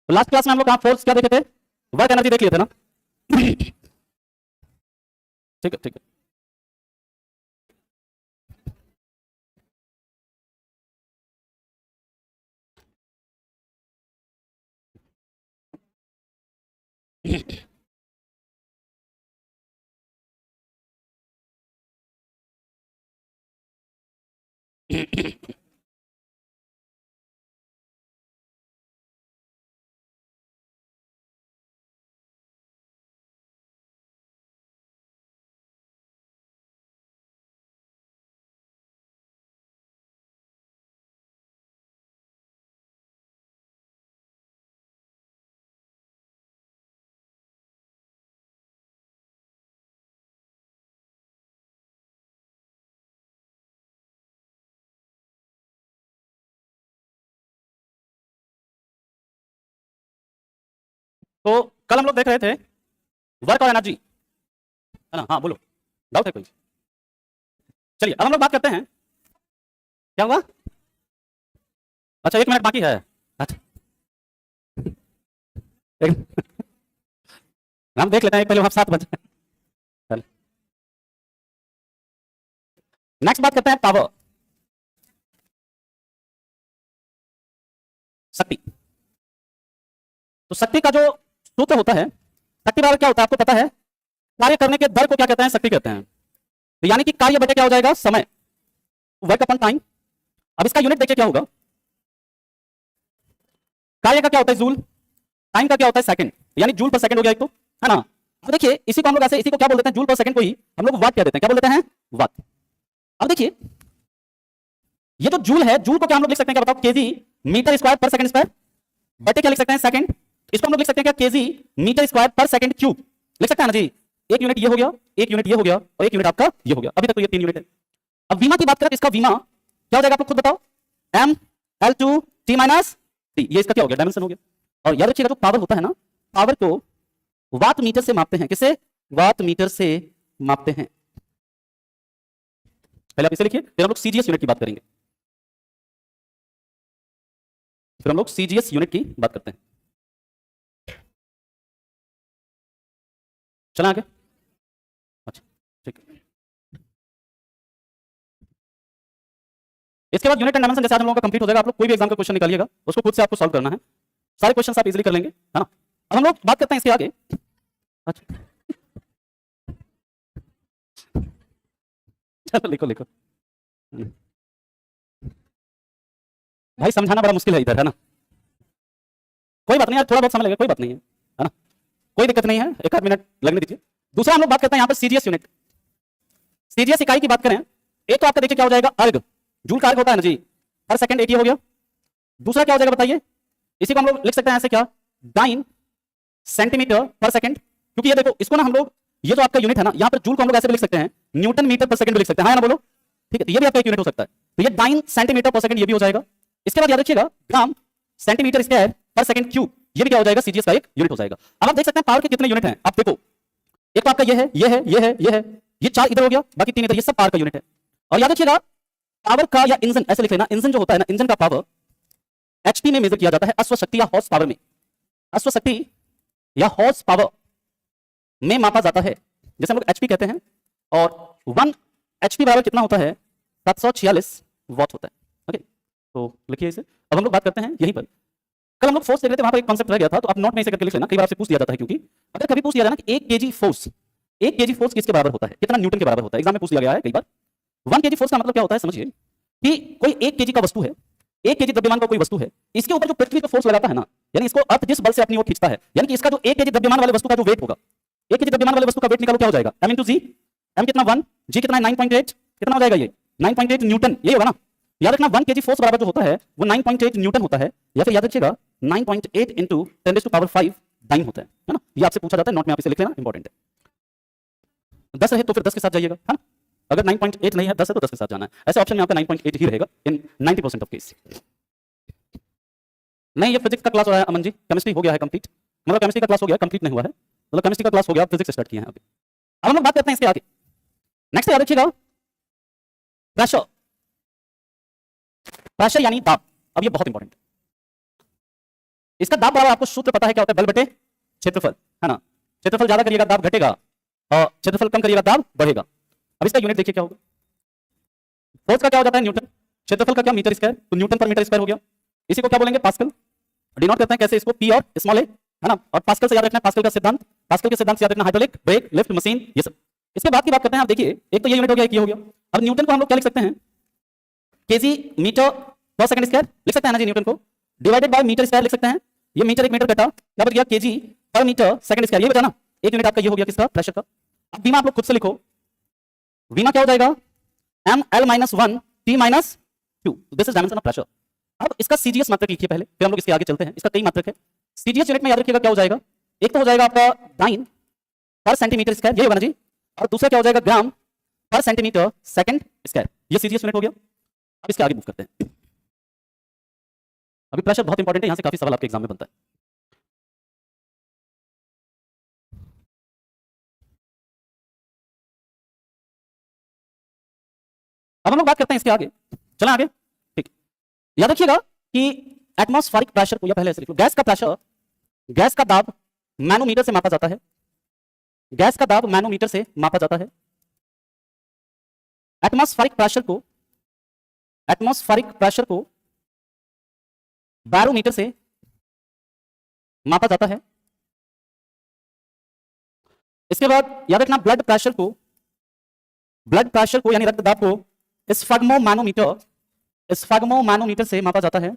तो last class में हम लोग कहाँ फोर्स क्या देखे थे, वर्क एनर्जी देख लिए थे ना। ठीक है ठीक है। तो कल हम लोग देख रहे थे वर्क और एनर्जी, है ना। हाँ बोलो, डाउट है कोई? चलिए अब हम लोग बात करते हैं, क्या हुआ? अच्छा 1 मिनट बाकी है। अच्छा हम देख लेते हैं पहले, हम 7 बजे। चल नेक्स्ट बात करते हैं पावर, शक्ति। तो शक्ति का जो सूत्र होता है, शक्ति बराबर क्या होता है आपको पता है, कार्य करने के दर को क्या कहते हैं, शक्ति कहते हैं। तो यानी कि कार्य बटे क्या हो जाएगा, समय, वर्क अपन टाइम। अब इसका यूनिट देखिए क्या होगा, कार्य का क्या होता है जूल, टाइम का क्या होता है सेकंड, यानी जूल पर सेकंड हो गया एक तो, है ना। अब देखिए इसी को हम लोग ऐसे, इसी को क्या बोल देते हैं, जूल पर सेकंड को ही हम लोग वाट कह देते हैं, क्या बोल देते हैं, वाट। अब देखिए ये जो जूल है, जूल को क्या हम लोग लिख सकते हैं, क्या बताओ, केजी मीटर स्क्वायर पर सेकंड स्क्वायर, बटे क्या लिख सकते हैं, सेकंड। इसको हम लोग लिख सकते हैं क्या, केजी मीटर स्क्वायर पर सेकंड क्यूब, लिख सकते हैं ना जी। एक यूनिट ये हो गया, एक यूनिट ये हो गया, और एक यूनिट आपका ये हो गया। अभी तक तो ये 3 यूनिट है। अब वीमा की बात करें, इसका वीमा क्या हो जाएगा, आप लोग खुद बताओ, M L two T minus T, ये इसका क्या हो गया, डायमेंशन हो गया। और याद रखिएगा जो पावर होता है ना, पावर को वाट मीटर से मापते हैं, किससे, वाट मीटर से मापते हैं। पहले आप इसे लिखिए, फिर हम लोग सीजीएस यूनिट की बात करेंगे, फिर हम लोग सीजीएस यूनिट की बात करते हैं। चला आगे। अच्छा ठीक है। इसके बाद यूनिट एंड डायमेंशन जैसे आज हम लोगों का कंप्लीट हो जाएगा। आप लोग कोई भी एग्जाम का क्वेश्चन निकालिएगा, उसको खुद से आपको सॉल्व करना है, सारे क्वेश्चन आप इजीली कर लेंगे, है ना। अब हम लोग बात करते हैं इसके आगे। अच्छा चलो लिखो लिखो। भाई समझाना बड़ा मुश्किल है इधर, है ना। कोई बात नहीं यार, थोड़ा बहुत समय लगेगा, कोई बात नहीं है ना, कोई दिक्कत नहीं है, 1 आध मिनट लगने दीजिए। दूसरा हम लोग बात करते हैं यहाँ पर सीजीएस यूनिट। सीजीएस इकाई की बात करें, एक तो आपका देखिए क्या हो जाएगा, अर्ग, जूल का अर्ग होता है ना जी, हर सेकंड एक ही हो गया। दूसरा क्या हो जाएगा बताइए, इसी को हम लोग लिख सकते हैं ऐसे क्या, डाइन सेंटीमीटर पर सेकंड, क्योंकि ये देखो इसको ना हम लोग, ये जो आपका यूनिट है ना, यहाँ पर जूल को हम लोग ऐसे भी लिख सकते हैं, न्यूटन मीटर पर सेकंड भी लिख सकते हैं, हाँ ना बोलो, ठीक है। तो ये भी आपका एक यूनिट हो सकता है, तो ये डाइन सेंटीमीटर पर सेकंड ये भी हो जाएगा। इसके बाद याद रखिएगा ग्राम सेंटीमीटर स्क्वायर पर सेकंड क्यूब, ये भी क्या हो जाएगा, सीजीएस का एक यूनिट हो जाएगा। अब आप देख सकते हैं पावर के कितने यूनिट हैं, आप देखो एक तो आपका ये है, ये है, ये है, ये है, ये 4 इधर हो गया, बाकी 3 इधर, ये सब पावर का यूनिट है। और याद रखिएगा पावर का या इंजन ऐसे लिख लेना, इंजन जो होता है ना, इंजन का पावर एचपी में मेजर किया जाता है, अश्व शक्ति या हॉर्स पावर में, अश्व शक्ति या हॉर्स पावर में मापा जाता है, जैसे हम लोग एचपी कहते हैं। और 1 एचपी बराबर कितना होता है, 746 वॉट होता है। ओके तो लिखिए इसे। अब हम लोग बात करते हैं यहीं पर, कल हम लोग फोर्स देख रहे थे, वहां पर एक कॉन्सेप्ट रह गया था, तो आप नोट में इसे करके लिख लेना, कई बार आपसे पूछ दिया जाता है, क्योंकि अगर कभी पूछ दिया जाए ना कि 1 केजी फोर्स, 1 केजी फोर्स किसके बराबर होता है, कितना न्यूटन के बराबर होता है, एग्जाम में पूछ लिया गया है कई बार। 1 केजी फोर्स का मतलब क्या होता है समझिए, कि कोई 1 केजी का वस्तु है, 1 केजी द्रव्यमान का कोई वस्तु है, इसके ऊपर जो पृथ्वी को फोर्स लगाता है ना, यानी इसको अर्थ जिस बल से अपनी ओर खींचता है, यानी कि इसका जो 1 केजी द्रव्यमान वाले वस्तु का जो वेट होगा, 1 केजी द्रव्यमान वाले वस्तु का वेट निकालो, क्या हो जाएगा, m × g, m कितना 1, g कितना 9.8, कितना हो जाएगा ये 9.8 न्यूटन, ये होगा ना। याद रखना 1 केजी फोर्स बराबर जो होता है वो 9.8 न्यूटन होता है, या फिर याद रखिएगा 9.8 × 10⁵ डाइन होता है ना। ये आपसे पूछा जाता है, नोट में आप इसे लिख लेना, इंपॉर्टेंट है। 10 रहे तो फिर 10 के साथ जाइएगा, है ना। अगर 9.8 नहीं है, 10 है तो 10 के साथ जाना है। ऐसे ऑप्शन में आपका 9.8 ही रहेगा इन 90% ऑफ केस। नहीं ये फिजिक्स का क्लास हो रहा है अमन जी, केमिस्ट्री हो गया है कंप्लीट, मतलब केमिस्ट्री का क्लास हो गया, कंप्लीट नहीं हुआ है, मतलब केमिस्ट्री का क्लास हो गया, फिजिक्स स्टार्ट किए हैं अभी। अब हम लोग बात करते हैं इसके आगे। नेक्स्ट याद रखिएगा प्रेशर, प्रेशर यानी दाब। अब ये बहुत इंपॉर्टेंट है, इसका दाब बराबर आपको सूत्र पता है क्या होता है, बल बटे क्षेत्रफल, है ना। क्षेत्रफल ज्यादा करिएगा दाब घटेगा और क्षेत्रफल कम करिएगा दाब बढ़ेगा। अब इसका यूनिट देखिए क्या होगा, फोर्स का क्या हो जाता है न्यूटन, क्षेत्रफल का क्या मीटर स्क्वायर, तो न्यूटन पर मीटर स्क्वायर हो गया। इसी को क्या बोलेंगे पास्कल, डिनोट करते हैं कैसे इसको, पी और स्मॉल ए, है ना। और पास्कल से याद रखना है पास्कल का सिद्धांत, पास्कल के सिद्धांत से याद रखना हाइड्रोलिक, ब्रेक, लिफ्ट, मशीन, ये सब। इसके बाद की बात करते हैं, आप देखिए एक तो ये यूनिट हो गया, एक ये हो गया। अब न्यूटन को हम लोग क्या लिख सकते हैं, केजी मीटर पर सेकंड स्क्वायर लिख सकते हैं ना जी, न्यूटन को डिवाइडेड बाय मीटर स्क्वायर लिख सकते हैं। ये मीटर एक मीटर कटा, क्या बच गया केजी पर मीटर सेकंड स्क्वायर, ये बचा ना, एक यूनिट आपका ये हो गया किसका, प्रेशर का। अब बीमा आप लोग खुद से लिखो, बीमा क्या हो जाएगा, M L minus 1 T minus 2, this is dimension of pressure. अब इसका सीजीएस मात्रक लिखिए पहले, फिर हम लोग इसके आगे चलते हैं। इसका कई मात्रक है, सीजीएस यूनिट में याद रखिएगा क्या हो जाएगा, एक तो हो जाएगा आपका डाइन पर सेंटीमीटर स्क्वायर, ये होगा ना जी, और दूसरा क्या हो जाएगा ग्राम पर सेंटीमीटर सेकंड स्क्वायर, ये सीजीएस यूनिट हो गया। अब इसके आगे मूव करते हैं। अभी प्रेशर बहुत इंपॉर्टेंट है, यहां से काफी सवाल आपके एग्जाम में बनता है। अब हम लोग बात करते हैं इसके आगे, चलें आगे, ठीक। याद रखिएगा कि एटमॉस्फेरिक प्रेशर को, या पहले ऐसे लिख लो, गैस का प्रेशर, गैस का दाब मैनोमीटर से मापा जाता है, गैस का दाब मैनोमीटर से मापा जाता है। एटमॉस्फेरिक प्रेशर को, एटमॉस्फेरिक प्रेशर को बैरोमीटर से मापा जाता है। इसके बाद याद रखना ब्लड प्रेशर को, ब्लड प्रेशर को यानी रक्तदाब को स्फेग्मोमैनोमीटर, स्फेग्मोमैनोमीटर से मापा जाता है।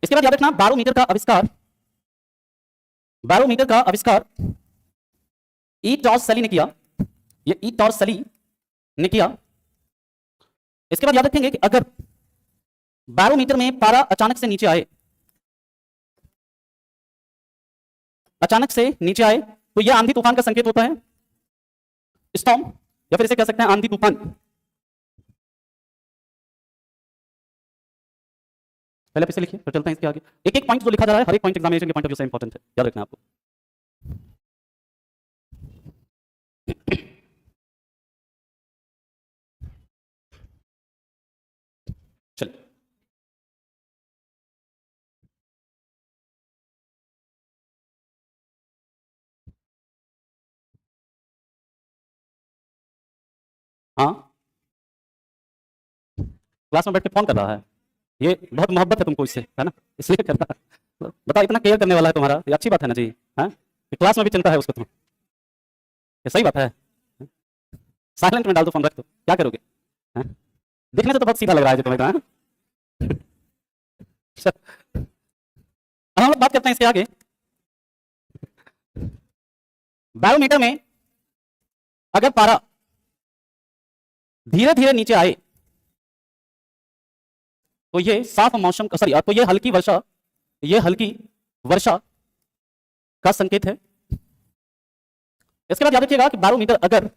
इसके बाद याद रखना बैरोमीटर का आविष्कार, बैरोमीटर का आविष्कार ई टॉर्सली ने किया, ये ई टॉर्सली ने किया। इसके बाद याद रखेंगे कि अगर बैरोमीटर में पारा अचानक से नीचे आए, अचानक से नीचे आए, तो यह आंधी तूफान का संकेत होता है, स्टॉर्म, या फिर इसे कह सकते हैं आंधी तूफान। पहले आप इसे लिखिए, फिर चलते हैं इसके आगे। एक एक पॉइंट जो लिखा जा रहा है, हर एक पॉइंट एग्जामिनेशन के पॉइंट ऑफ व्यू से इंपॉर्टेंट है, याद रखना आपको। चलिए हाँ, क्लास में बैठ के फोन कर रहा है, ये बहुत मोहब्बत है तुमको इससे, है ना, इसलिए कर रहा है। बताओ इतना केयर करने वाला है तुम्हारा, ये अच्छी बात है ना जी, हाँ, क्लास में भी चिंता है उसको, तुम ये सही बात है। साइलेंट में डाल दो फोन, रख दो, क्या करोगे, हाँ? दिखने से तो बहुत सीधा लग रहा है तुम्हें, हाँ? अब हम लोग बात करते हैं इसके आगे। बैरोमीटर में अगर पारा धीरे धीरे नीचे आए तो ये साफ मौसम का, सॉरी, तो ये हल्की वर्षा, ये हल्की वर्षा का संकेत है। इसके बाद याद रखिएगा कि बैरोमीटर, अगर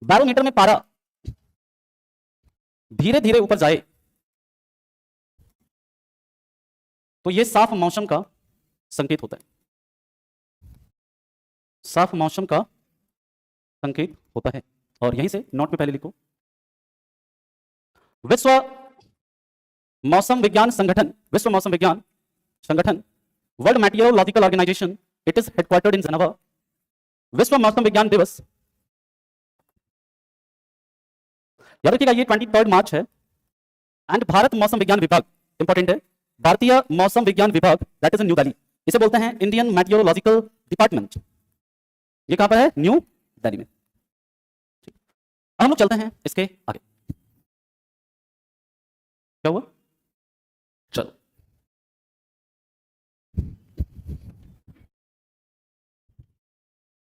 बैरोमीटर में पारा धीरे धीरे ऊपर जाए तो यह साफ मौसम का संकेत होता है, साफ मौसम का संकेत होता है। और यहीं से नोट में पहले लिखो, विश्व मौसम विज्ञान संगठन, विश्व मौसम विज्ञान संगठन, world meteorological organisation, it is headquartered in Geneva. विश्व मौसम विज्ञान दिवस, याद रखिएगा ये 23 मार्च है। एंड भारत मौसम विज्ञान विभाग, इंपॉर्टेंट है, भारतीय मौसम विज्ञान विभाग, that is in new Delhi, इसे बोलते हैं इंडियन मेटीरियोलॉजिकल डिपार्टमेंट। ये कहां पर है, न्यू दिल्ली में। अब हम लोग चलते हैं इसके आगे, क्या हुआ, चलो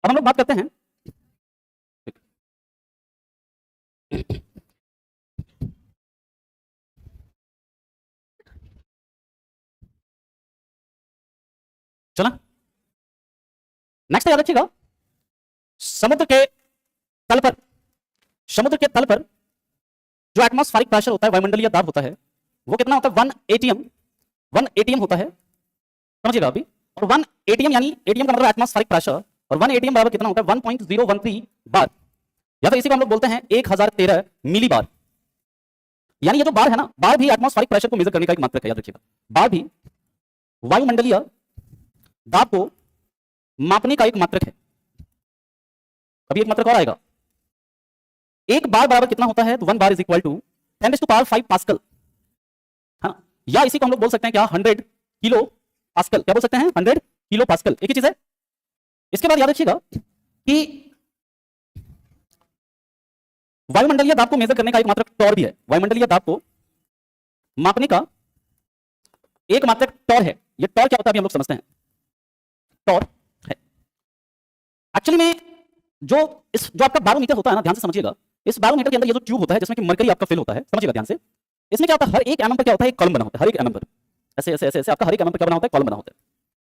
अब हम लोग बात करते हैं चला, नेक्स्ट याद रखिएगा, समुद्र के तल पर, समुद्र के तल पर जो एटमॉस्फेरिक प्रेशर होता है, वायुमंडलीय दाब होता है, वो कितना होता है, 1 एटीएम, 1 एटीएम होता है, समझिएगा अभी। और 1 एटीएम यानी एटीएम का मतलब एटमॉस्फेरिक प्रेशर, और 1 एटीएम बराबर कितना होता है, 1.013 बार, या फिर इसी को हम लोग बोलते हैं 1013 मिली बार। यानी ये जो बार है ना, बार भी एटमॉस्फेरिक प्रेशर को मेजर करने का एक मात्रक है, याद रखिएगा। बार भी वायुमंडलीय दाब को मापने का एक मात्रक है। अभी एक मात्रक और आएगा। एक बार बराबर कितना होता है? तो 1 bar is equal to 10⁵ pascal, है ना? या इसी को हम लोग बोल सकते हैं क्या? 100 किलो पास्कल। क्या बोल सकते हैं? 100 किलो पास्कल। एक ही चीज है। इसके बाद याद रखिएगा कि वायुमंडलीय दाब को मेजर करने का एक मात्रक टॉर भी है। वायुमंडलीय दाब को मापने का एक मात्रक टॉर है। ये टॉर क्या होता है अभी हम लोग समझते हैं। टॉर है एक्चुअली में जो आपका बैरोमीटर होता है ना, ध्यान से समझिएगा। इस बैरोमीटर के अंदर ये जो ट्यूब होता है जिसमें कि मरकरी आपका फिल होता है, समझिएगा ध्यान से। इसमें क्या होता है? हर एक एमएम पर क्या होता है? एक कॉलम बना होता है। हर एक एमएम पर ऐसे ऐसे ऐसे ऐसे आपका हर एक एमएम पर क्या बना होता है? कॉलम बना होता है।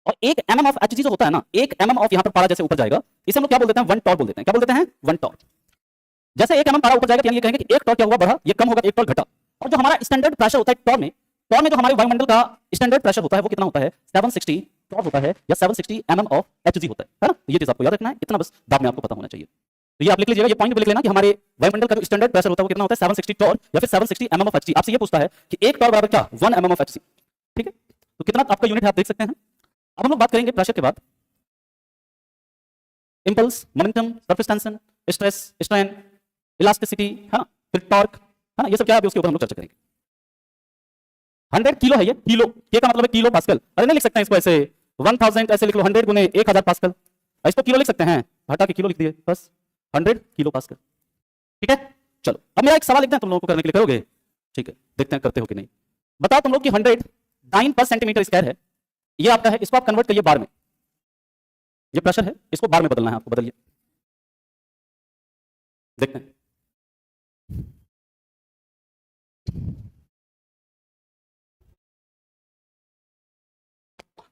और एक एमएम ऑफ एचजी जो होता है ना, एक एमएम ऑफ यहां पर पारा जैसे ऊपर जाएगा, इसे हम लोग क्या बोल देते हैं? 1 टॉर बोल देते हैं। क्या बोल देते हैं? 1 टॉर। जैसे एक एमएम पारा ऊपर जाएगा तो यानी ये कहेंगे कि 1 टॉर क्या हुआ? बढ़ा। ये कम होगा, 1 टॉर घटा। और जो हमारा स्टैंडर्ड प्रेशर होता है टॉर में जो हमारे वायुमंडल का स्टैंडर्ड प्रेशर होता है वो कितना होता है? 760 टॉर होता है, या 760 एमएम ऑफ एचजी होता है ना? ये चीज आपको याद रखना है। इतना बस दाब में आपको पता होना चाहिए। तो ये आप लिख लीजिएगा, ये पॉइंट भी लिख लेना कि हमारे वायुमंडल का जो स्टैंडर्ड प्रेशर होता है वो कितना होता है? 760 टॉर या फिर 760 एमएम ऑफ एचजी। आपसे ये पूछता है कि 1 टॉर बराबर क्या? 1 एमएम ऑफ एचजी। ठीक है, तो कितना आपका यूनिट है आप देख सकते हैं। अब हम लोग बात करेंगे प्रेशर के बाद impulse, momentum, surface tension, stress, strain, elasticity, है ना, फिर टॉर्क, है ना, ये सब क्या है अभी उसके ऊपर हम लोग चर्चा करेंगे। 100 किलो है ये। किलो के का मतलब है किलो पास्कल। अरे नहीं लिख सकते हैं इसको ऐसे 1000 ऐसे लिख लो, 100 गुने 1000 पास्कल। इसको किलो लिख सकते हैं, हटा के किलो लिख दिए बस, 100 किलो पास्कल। ठीक है, चलो अब मेरा एक सवाल लिखते हैं तुम लोगों को करने के लिए, करोगे? ठीक है, देखते हैं करते हो कि नहीं। बताओ तुम लोग कि 100 डाइन पर सेंटीमीटर स्क्वायर है, ये आपका है। इसको आप कन्वर्ट करिए बार में। ये प्रेशर है, इसको बार में बदलना है आपको। बदलिए, देखते हैं।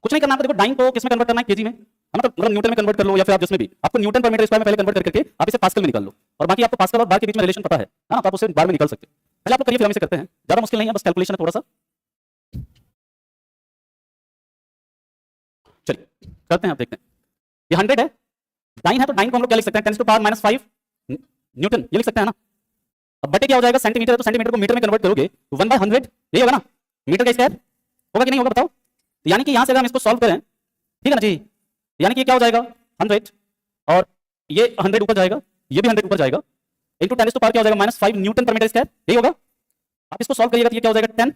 कुछ नहीं करना है आपको। देखो, डाइन को किस में कन्वर्ट करना है? केजी में, है ना? मतलब न्यूटन में कन्वर्ट कर लो, या फिर आप जिसमें भी आपको न्यूटन पर मीटर स्क्वायर में पहले कन्वर्ट करके आप इसे पास्कल में निकाल लो। और बाकी आपको पास्कल और बार के बीच में रिलेशन पता है ना, तो आप उसे बार में निकाल सकते हैं। पहले आप लोग करिए, फिर हम इसे करते हैं। ज्यादा मुश्किल नहीं है, बस कैलकुलेशन है थोड़ा सा। चलिए करते हैं, आप देखते हैं। ये 100 है, डाइन है, तो डाइन को हम लोग क्या लिख सकते हैं? 10⁵ न्यूटन, ये लिख सकते हैं ना। अब बटे क्या हो जाएगा? सेंटीमीटर है, तो सेंटीमीटर को मीटर में कन्वर्ट करोगे तो 1/100 यही होगा ना, मीटर का स्क्वायर होगा कि नहीं होगा? बताओ। तो यानी कि यहां से अगर हम इसको सॉल्व करें, ठीक है ना जी, यानी कि क्या हो जाएगा? 100 और ये 100 ऊपर जाएगा, ये भी 100 ऊपर जाएगा, इंटू 10 क्या हो जाएगा? -5 न्यूटन पर मीटर स्क्वायर, यही होगा। आप इसको सॉल्व करिएगा तो ये क्या हो जाएगा? 10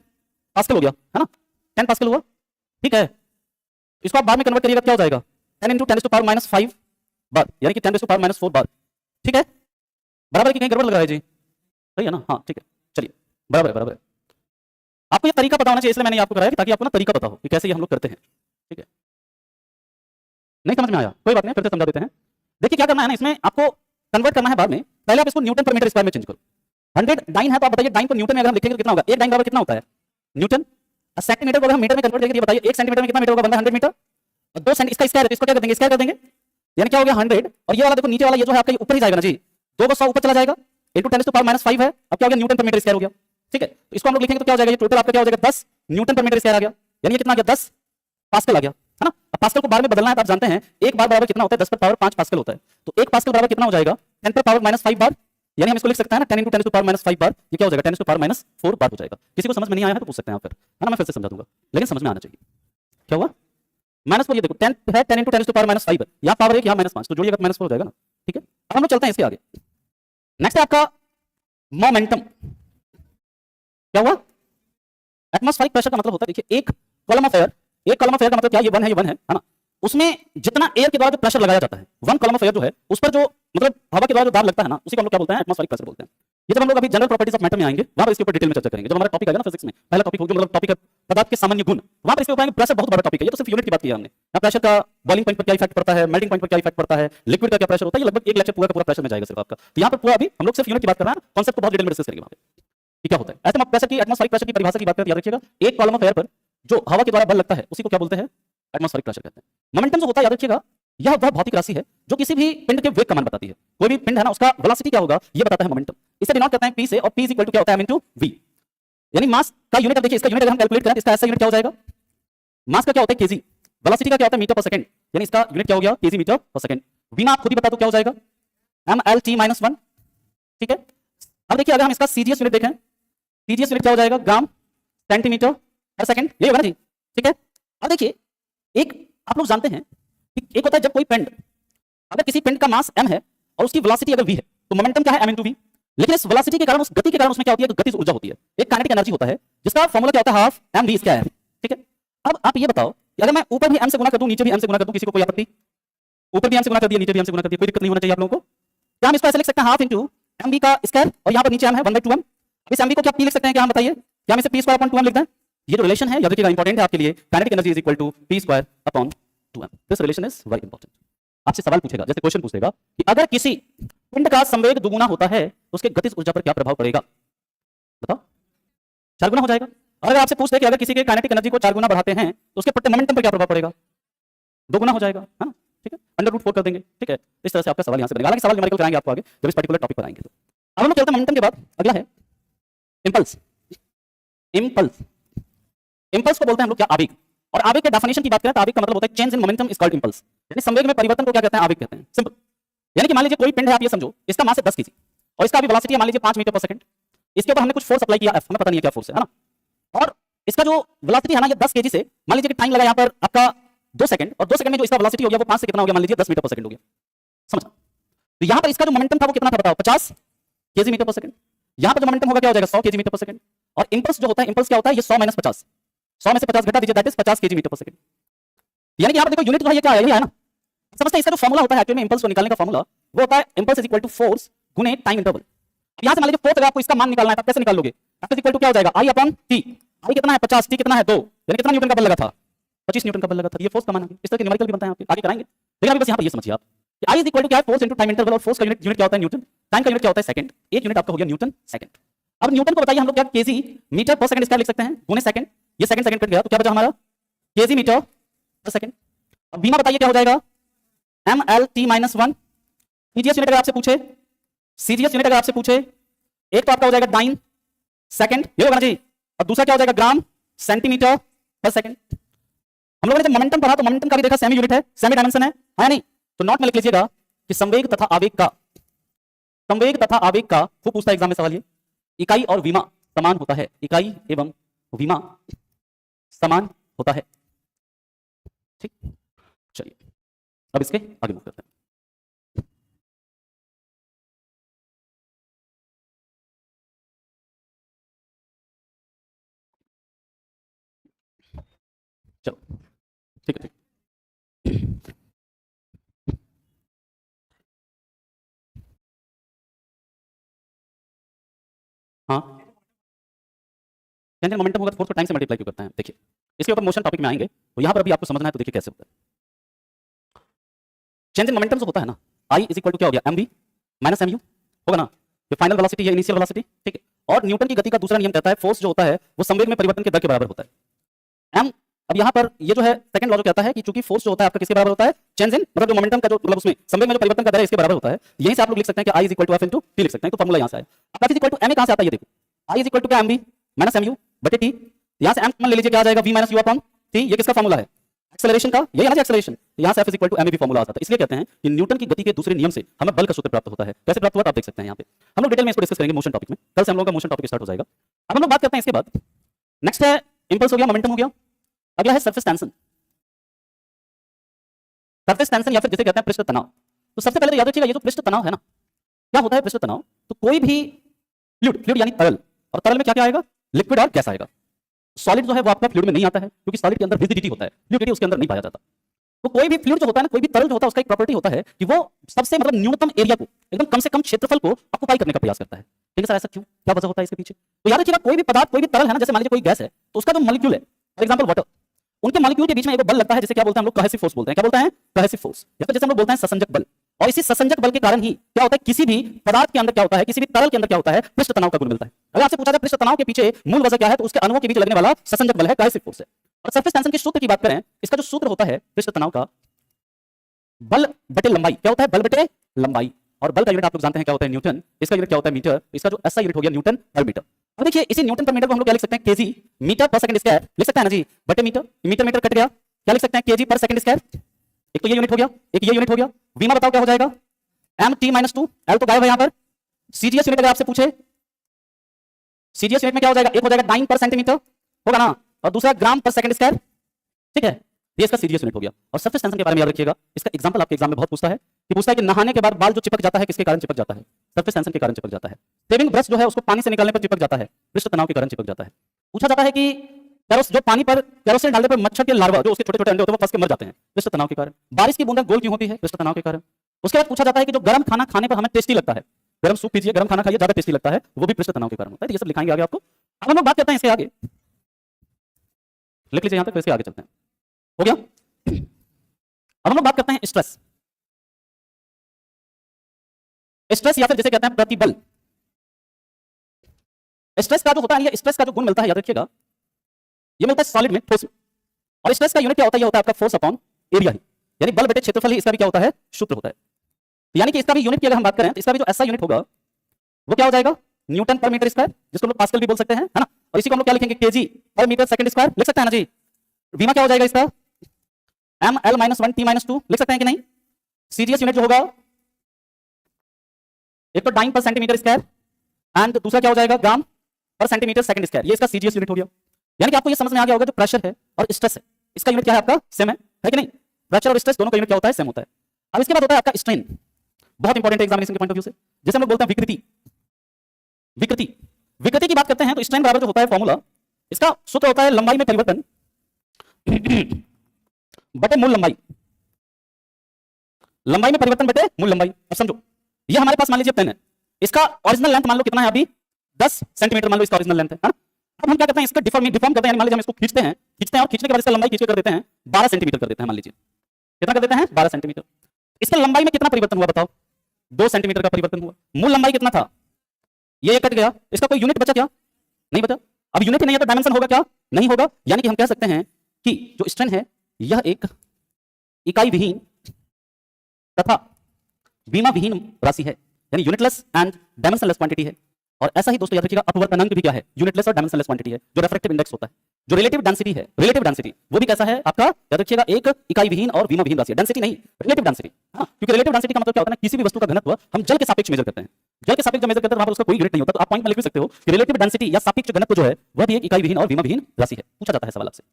पास्कल हो गया, है ना? 10 पास्कल हुआ, ठीक है। इसको आप बार में कन्वर्ट करिएगा, क्या हो जाएगा? 10 इंटू 10⁻5 बार, यानी कि 10⁻4 बार। ठीक है, बराबर की कहीं गड़बड़ लग रहा है जी? सही है ना? हाँ ठीक है, चलिए बराबर है, बराबर है। आपको ये तरीका पता होना चाहिए, इसलिए मैंने आपको कराया ताकि आपको ना तरीका पता हो कि कैसे ये हम लोग करते हैं। ठीक है, नहीं समझ में आया? कोई बात नहीं, फिर से समझा देते हैं। देखिए क्या करना है ना, इसमें आपको कन्वर्ट करना है बाद में। पहले आप इसको न्यूटन पर मीटर स्क्वायर में चेंज करो। 100 डाइन है, तो आप बताइए डाइन को न्यूटन में अगर हम लिखेंगे तो कितना होगा? 1 डाइन बराबर कितना होता है? न्यूटन। सेंटीमीटर को अगर हम मीटर में कन्वर्ट करेंगे, बताइए 1 सेंटीमीटर में कितना मीटर होगा? 100 मीटर। और 2 सेंटी इसका स्क्वायर है, तो इसको क्या कर देंगे? स्क्वायर कर देंगे, यानी क्या हो गया? 100। और ये वाला देखो नीचे वाला, ये जो है आपका ऊपर ही जाएगा ना जी, 2 को 100 ऊपर चला जाएगा, इंटू 10⁻5 है। अब क्या हो गया? न्यूटन पर मीटर स्क्वायर हो गया। ठीक है, तो इसको हम लोग लिखेंगे तो क्या हो जाएगा? ये टोटल आपका क्या हो जाएगा? 10 न्यूटन पर मीटर स्क्वायर आ गया, यानी ये कितना आ गया? 10 पास्कल आ गया, है ना? अब पास्कल को बार में बदलना है, तो आप जानते हैं एक बार बराबर कितना होता है? 10 पर पावर 5 पास्कल होता है। तो एक पास्कल बराबर कितना हो जाएगा? 10 पर पावर -5 बार, यानी हम इसको लिख सकते हैं ना 10 इंटू 10⁻5 बार। ये क्या हो जाएगा? 10⁻4 बार हो जाएगा। किसी को समझ में नहीं आया है तो पूछ सकते हैं आप फिर, है ना? मैं फिर से समझा दूंगा, लेकिन समझ में आना चाहिए। क्या हुआ? -4, ये देखो 10 है, 10 इंटू 10⁻5 है, यहाँ पावर 1, यहाँ -5, तो जोड़िएगा तो -4 हो जाएगा ना। ठीक है, अब हम लोग चलते हैं इसके आगे। नेक्स्ट है आपका मोमेंटम। क्या हुआ? एटमॉस्फेरिक प्रेशर का मतलब होता है, देखिए एक कॉलम ऑफ एयर, एक कॉलम ऑफ एयर का मतलब क्या? ये 1 है, ये 1 है ना? उसमें जितना एयर के द्वारा जो प्रेशर लगाया जाता है, 1 कॉलम ऑफ एयर जो है उस पर जो मतलब हवा के द्वारा जो दाब लगता है ना, उसी को हम लोग क्या बोलते हैं? एटमॉस्फेरिक प्रेशर बोलते हैं। ये जब हम लोग अभी जनरल प्रॉपर्टीज ऑफ मैटर में आएंगे, वहां पर इसके ऊपर डिटेल में चर्चा करेंगे। जब हमारा टॉपिक आएगा ना फिजिक्स में, पहला टॉपिक होगा, मतलब टॉपिक है पदार्थ के सामान्य गुण, वहां पर इसके ऊपर आएंगे। प्रेशर बहुत बड़ा टॉपिक है, ये तो सिर्फ यूनिट की बात की है हमने। ना प्रेशर का बॉइलिंग पॉइंट पर क्या इफेक्ट पड़ता है, मेल्टिंग पॉइंट पर क्या इफेक्ट पड़ता है, लिक्विड का क्या प्रेशर होता है, ये लगभग एक लेक्चर पूरा का पूरा प्रेशर में जाएगा सिर्फ आपका। तो यहाँ पर पूरा अभी हम लोग सिर्फ यूनिट की बात कर रहे हैं, कॉन्सेप्ट को बहुत डिटेल में डिस्कस करेंगे वहां पे क्या होता है। ऐसे प्रेशर की, एटमॉस्फेरिक प्रेशर की परिभाषा की बात करते याद रखिएगा, एक कॉलम ऑफ एयर पर जो हवा के द्वारा बल लगता है उसी को क्या बोलते हैं? एटमॉस्फेरिक प्रेशर कहते हैं। मोमेंटम जो होता है याद रखिएगा, यह वह भौतिक राशि है जो किसी भी पिंड के वेग का मान बताती है। कोई भी पिंड है ना, उसका वेलोसिटी क्या होगा ये बताता है मोमेंटम। इसे डिनोट करते हैं P से, और P इक्वल टू क्या होता है? m into v, यानी मास का यूनिट। अब देखिए इसका यूनिट अगर हम कैलकुलेट करें, इसका ऐसा यूनिट क्या हो जाएगा? मास का क्या होता है? केजी। वेलोसिटी का क्या होता है? मीटर पर सेकंड, यानी इसका यूनिट क्या हो गया? केजी मीटर पर सेकंड। v ना आप खुद ही बता दो क्या हो जाएगा? mlt-1। ठीक है, अब देखिए अगर हम इसका सीजीएस यूनिट देखें, सीजीएस यूनिट क्या हो जाएगा, ग्राम सेंटीमीटर पर सेकंड, ये होगा ना जी, ठीक है। अब देखिए एक आप लोग जानते हैं कि एक होता है जब कोई पिंड, अगर किसी पिंड का मास m है और उसकी वेलोसिटी अगर v है तो मोमेंटम क्या है m into v, लेकिन इस वेलोसिटी के कारण, उस गति के कारण उसमें क्या होती है, गतिज ऊर्जा होती है, एक काइनेटिक एनर्जी होता है जिसका फॉर्मूला क्या होता है, हाफ m v क्या है, ठीक है। अब आप ये बताओ कि अगर मैं ऊपर भी m से गुना कर दूं, नीचे भी m से गुना कर दूं, किसी को कोई आपत्ति, ऊपर भी m से गुना कर दिया, नीचे भी m से गुना कर दिया, कोई दिक्कत नहीं होना चाहिए आप लोगों को। क्या हम इसको ऐसे लिख सकते हैं, हाफ इंटू एम बी का स्क्वायर, और यहाँ पर नीचे m है 1/2m, इस m b को क्या p लिख सकते हैं, क्या हम बताइए, क्या हम इसे p स्क्वायर अपॉन 2m लिख दें, ये जो रिलेशन है याद रखिएगा, इंपॉर्टेंट है आपके लिए, kinetic energy is equal to p square upon 2m, this relation is very important. आपसे सवाल पूछेगा, जैसे क्वेश्चन पूछ लेगा कि अगर किसी पिंड का संवेग दुगुना होता है तो उसके गतिज ऊर्जा पर क्या प्रभाव पड़ेगा, बताओ, 4 गुना हो जाएगा। और अगर आपसे पूछ दे कि अगर किसी के काइनेटिक एनर्जी को 4 गुना बढ़ाते हैं तो उसके पट्टे मोमेंटम पर क्या प्रभाव पड़ेगा, 2 गुना हो जाएगा, है ना, ठीक है, √4 कर देंगे, ठीक है। इस तरह से आपका सवाल यहाँ से बनेगा, हालांकि सवाल न्यूमेरिकल कराएंगे आपको आगे जब इस पर्टिकुलर टॉपिक पर आएंगे। तो अब हम लोग चलते हैं मोमेंटम के बाद, अगला है इंपल्स। इंपल्स, इंपल्स को बोलते हैं हम लोग क्या, आवेग। और आवेग के डेफिनेशन की बात करें तो आवेग का मतलब होता है change in momentum is called impulse, यानी संवेग में परिवर्तन को क्या कहते हैं, आवेग कहते हैं, सिंपल। यानी कि मान लीजिए कोई पिंड है, आप ये समझो इसका मास है 10 केजी और इसका अभी वेलोसिटी है मान लीजिए 5 मीटर पर सेकंड, इसके ऊपर हमने कुछ फोर्स अप्लाई किया F, हमें पता नहीं है क्या फोर्स है ना, और इसका जो वेलोसिटी है ना ये 10 केजी से, मान लीजिए कि टाइम लगा यहाँ पर आपका 2 सेकंड, और 2 सेकंड में जो इसका वेलोसिटी हो गया वो 5 से कितना हो गया, मान लीजिए 10 मीटर पर सेकंड हो गया, समझ। तो यहाँ पर इसका जो मोमेंटम था वो कितना था बताओ, 50 केजी मीटर पर सेकंड, यहाँ पर जो मोमेंटम होगा क्या हो जाएगा, 100 केजी मीटर पर सेकंड। और इंपल्स जो होता है, इंपल्स क्या होता है, ये 100 - 50, 100 में से 50 घटा दीजिए, दैट इज 50 केजी मीटर पर सेकंड। यानी कि यहाँ पर देखो यूनिट जो है ये क्या है, ये है ना, समझते हैं। इसका जो फॉर्मूला होता है एक्चुअली में इंपल्स को निकालने का फॉर्मूला वो होता है impulse is equal to force गुने टाइम इंटरवल। यहाँ से मान लीजिए फोर्स, अगर आपको इसका मान निकालना है तो कैसे निकाल लोगे, F इज इक्वल टू क्या हो जाएगा, I अपॉन T, I कितना है 50, T कितना है 2, यानी कितना न्यूटन का बल लगा था, 25 न्यूटन का बल लगा था, ये फोर्स का मान है। इस तरह के न्यूमेरिकल भी बनता है, आगे कराएंगे, लेकिन अभी बस यहाँ पर ये समझिए आप कि I इज इक्वल टू क्या है, फोर्स इंटू टाइम इंटरवल, और फोर्स का यूनिट क्या होता है न्यूटन, टाइम का यूनिट क्या होता है सेकंड, एक यूनिट आपका हो गया न्यूटन सेकंड। अब न्यूटन को बताइए हम लोग क्या केजी मीटर पर सेकंड स्क्वायर लिख सकते हैं गुने सेकंड, ये सेकंड सेकंड कट गया तो क्या बचा हमारा, केजी मीटर पर सेकंड। अब बीमा बताइए क्या हो जाएगा, MLT-1। सीजीएस यूनिट अगर आपसे पूछे, सीजीएस यूनिट अगर आपसे पूछे, एक तो आपका हो जाएगा डाइन सेकंड, ये होगा ना जी, और दूसरा क्या हो जाएगा ग्राम सेंटीमीटर पर सेकंड। हम लोगों ने जब मोमेंटम पढ़ा तो मोमेंटम का भी देखा सेमी यूनिट है, सेमी डायमेंशन है नहीं, तो नोट में लिख लीजिएगा कि संवेग तथा आवेग का, संवेग तथा आवेग का, खूब पूछता है एग्जाम में सवाल ये, इकाई और विमा समान होता है, इकाई एवं विमा समान होता है, ठीक। चलिए अब इसके आगे मूव करते हैं। चलो ठीक है, ठीक। हाँ, चेंज इन मोमेंटम होगा तो फोर्स को टाइम से मल्टीप्लाई क्यों करते हैं, देखिए इसके ऊपर मोशन टॉपिक में आएंगे, तो यहाँ पर अभी आपको समझना है, तो देखिए कैसे होता है। चेंज इन मोमेंटम जो होता है ना, I इज इक्वल टू क्या हो गया, MV माइनस MU होगा ना, ये फाइनल वेलोसिटी है, इनिशियल वेलोसिटी, ठीक है। और न्यूटन की गति का दूसरा नियम कहता है फोर्स जो होता है वो संवेग में परिवर्तन के दर के बराबर होता है, M। अब यहाँ पर ये जो है सेकंड लॉ जो कहता है कि चूंकि फोर्स जो होता है आपका किसके बराबर होता है, चेंज इन, मतलब जो मोमेंटम का जो मतलब उसमें संवेग में जो परिवर्तन का दर है इसके बराबर होता है। यहीं से आप लोग लिख सकते हैं कि I is equal to F into T लिख सकते हैं, तो फॉर्मूला यहाँ से आया। अब F is equal to M कहाँ से आता है, ये देखो, I इज इक्वल टू क्या, MV माइनस MU बटे T, यहाँ से M ले लीजिए, क्या आ जाएगा, V minus U upon T, ये किसका फॉर्मूला है, एक्सेलरेशन का, यही है ना एक्सेलरेशन, यहाँ से F is equal to M भी फॉर्मूला आता है। इसलिए कहते हैं कि न्यूटन की गति के दूसरे नियम से हमें बल का सूत्र प्राप्त होता है। कैसे प्राप्त हुआ आप देख सकते हैं यहाँ पे, हम लोग डिटेल में इसको डिस्कस करेंगे मोशन टॉपिक में, कल से हम लोगों का मोशन टॉपिक स्टार्ट हो जाएगा। अब हम लोग बात करते हैं इसके बाद, नेक्स्ट है इंपल्स हो गया, मोमेंटम हो गया, अगला है सरफेस टेंशन। सरफेस टेंशन या फिर जिसे कहते हैं पृष्ठ तनाव। तो सबसे पहले तो याद रखिएगा ये जो पृष्ठ तनाव है ना, क्या होता है पृष्ठ तनाव, तो कोई भी फ्लूइड, फ्लूइड यानी तरल, और तरल में क्या क्या आएगा, लिक्विड और गैस आएगा। सॉलिड जो है वो आपका फ्लूइड में नहीं आता है, क्योंकि सॉलिड के अंदर रिजिडिटी होता है, फ्लूइडिटी उसके अंदर नहीं पाया जाता। तो कोई भी फ्लूइड जो होता है ना, कोई भी तरल जो होता है, उसका एक प्रॉपर्टी होता है कि वो सबसे मतलब न्यूनतम एरिया को, एकदम कम से कम क्षेत्रफल को ऑक्युपाई करने का प्रयास करता है। ठीक है सर, ऐसा क्यों, क्या वजह होता है इसके पीछे, तो याद रखिएगा कोई भी पदार्थ, कोई भी तरल है ना, जैसे मान लीजिए कोई गैस है, तो उसका जो मॉलिक्यूल है, फॉर एग्जांपल वाटर, उनके मॉलिक्यूल के बीच में एक बल लगता है जिसे क्या बोलते हैं हम लोग, कोहेसिव फोर्स बोलते हैं। क्या बोलते हैं, कोहेसिव फोर्स, या फिर जैसे हम लोग बोलते हैं ससंजक बल। और इसी ससंजक बल के कारण ही क्या होता है, किसी भी पदार्थ के अंदर क्या होता है, किसी भी तरल के अंदर क्या होता है, पृष्ठ तनाव का गुण मिलता है। अगर आपसे पूछा जाए पृष्ठ तनाव के पीछे मूल वजह क्या है, तो उसके अणुओं के बीच लगने वाला ससंजक बल है, कोहेसिव फोर्स है। और सरफेस टेंशन के सूत्र की बात करें, इसका जो सूत्र होता है पृष्ठ तनाव का, बल बटे लंबाई, क्या होता है, बल बटे लंबाई। और बल का यूनिट आप लोग जानते हैं क्या होता है, न्यूटन, इसका यूनिट क्या होता है, मीटर, इसका जो एसआई यूनिट हो गया न्यूटन पर मीटर। अब देखिए इसी न्यूटन पर मीटर को हम लोग क्या लिख सकते हैं, केजी मीटर पर सेकंड स्क्वायर लिख सकते हैं ना जी, बटे मीटर, मीटर मीटर कट गया, क्या लिख सकते हैं, केजी पर सेकंड स्क्वायर। एक तो ये यूनिट हो गया, एक ये यूनिट हो गया। वीमा बताओ क्या हो जाएगा, MT - 2, L तो गायब है यहाँ पर। सीजीएस यूनिट अगर आपसे पूछे, सीजीएस यूनिट में क्या हो जाएगा, एक हो जाएगा डाइन पर सेंटीमीटर होगा ना, और दूसरा ग्राम पर सेकंड स्क्वायर, ठीक है, ये इसका सीजीएस यूनिट हो गया। और सरफेस टेंशन के बारे में याद रखिएगा, इसका एग्जांपल आपके एग्जाम में बहुत पूछता है कि नहाने के बाद बाल जो चिपक जाता है किसके कारण चिपक जाता है, सरफेस टेंशन के कारण चिपक जाता है। शेविंग ब्रश जो है उसको पानी से निकालने पर चिपक जाता है, पृष्ठ तनाव के कारण चिपक जाता है। पूछा जाता है कि जो पानी पर केरोसिन डालने पर मच्छर के लार्वा जो उसके छोटे छोटे अंडे होते हैं वो फंस के मर जाते हैं पृष्ठ तनाव के कारण। बारिश की बूंदें गोल क्यों होती है, पृष्ठ तनाव के कारण। उसके बाद पूछा जाता है कि जो गर्म खाना खाने पर हमें टेस्टी लगता है, गर्म सूप पीजिए, गर्म खाना खाइए, ज्यादा टेस्टी लगता है, वो भी पृष्ठ तनाव के कारण होता है। ये सब लिखाएंगे आगे आपको। अब हम लोग बात करते हैं इसके आगे, लिख लीजिए यहां तक, फिर इसके आगे चलते हैं। हो गया। अब हम लोग बात करते हैं स्ट्रेस। स्ट्रेस या फिर जिसे कहते हैं प्रतिबल। स्ट्रेस का जो होता है, ये स्ट्रेस का जो गुण मिलता है याद रखिएगा, ये मिलता है सॉलिड में, ठोस में। और स्ट्रेस का यूनिट क्या होता है, ये होता है आपका फोर्स अपॉन एरिया ही, यानी बल बटे क्षेत्रफल ही इसका भी क्या होता है, सूत्र होता है। यानी कि इसका भी यूनिट की अगर हम बात करें तो इसका भी जो ऐसा यूनिट होगा वो क्या हो जाएगा, न्यूटन पर मीटर स्क्वायर, जिसको हम लोग पास्कल भी बोल सकते हैं, है ना। और इसी को हम लोग क्या लिखेंगे, केजी पर मीटर सेकंड स्क्वायर लिख सकते हैं ना जी। वीमा क्या हो जाएगा इसका, ml-1 t-2 लिख सकते हैं कि नहीं। सीजीएस यूनिट जो होगा एक तो डाइन पर सेंटीमीटर स्क्वायर एंड दूसरा क्या हो जाएगा, ग्राम पर सेंटीमीटर सेकंड स्क्वायर, ये इसका सीजीएस यूनिट हो गया। यानी कि आपको ये समझ में आ गया होगा जो प्रेशर है और स्ट्रेस है, इसका यूनिट क्या है आपका, सेम है कि नहीं। प्रेशर और स्ट्रेस दोनों का यूनिट क्या होता है, सेम होता है। अब इसके बाद होता है आपका स्ट्रेन, बहुत इंपॉर्टेंट है एग्जामिनेशन के पॉइंट ऑफ व्यू से, जैसे हम लोग बोलते हैं विकृति। विकृति विकृति की बात करते हैं तो स्ट्रेन बराबर जो होता है फॉर्मूला, इसका सूत्र होता है लंबाई में परिवर्तन बटे मूल लंबाई, लंबाई में परिवर्तन बटे मूल लंबाई। अब समझो ये हमारे पास मान लीजिए पेन है, इसका ओरिजिनल लेंथ मान लो कितना है अभी, 10 सेंटीमीटर मान लो इसका ओरिजिनल लेंथ है ना। अब हम क्या करते हैं, इसका डिफॉर्म करते हैं, मान लीजिए हम इसको खींचते हैं और खींचने के बाद इसका लंबाई खींच के कर देते हैं 12 सेंटीमीटर कर देते हैं, मान लीजिए कितना कर देते हैं, 12 सेंटीमीटर। इसका लंबाई में कितना परिवर्तन हुआ बताओ, 2 सेंटीमीटर का परिवर्तन हुआ। मूल लंबाई कितना था, ये कट गया, इसका कोई यूनिट बचा क्या, नहीं बचा। अब यूनिट ही नहीं है तो डायमेंशन होगा क्या, नहीं होगा। यानी कि हम कह सकते हैं कि जो स्ट्रेन है यह एक इकाई विहीन तथा विमा विहीन राशि है, यानी यूनिटलेस एंड डायमेंशनलेस क्वांटिटी है। और ऐसा ही दोस्तों याद रखिएगा अपवर्तनांक भी क्या है, यूनिटलेस और डायमेंशनलेस क्वांटिटी है। जो रिफ्रैक्टिव इंडेक्स होता है, जो रिलेटिव डेंसिटी है, रिलेटिव डेंसिटी वो भी कैसा है आपका, याद रखिएगा एक इकाई विहीन और विमा विहीन राशि है, डेंसिटी नहीं, रिलेटिव डेंसिटी। हाँ, क्योंकि रिलेटिव डेंसिटी का मतलब क्या होता है, किसी भी वस्तु का घनत्व हम जल के सापेक्ष मेजर करते हैं, जल के सापेक्ष मेजर करते हैं वहां पर उसका कोई यूनिट नहीं होता। तो आप पॉइंट में लिख भी सकते हो कि रिलेटिव डेंसिटी या सापेक्ष घनत्व जो है वह भी एक इकाई विहीन और विमा विहीन राशि है, पूछा जाता है सवाल आपसे।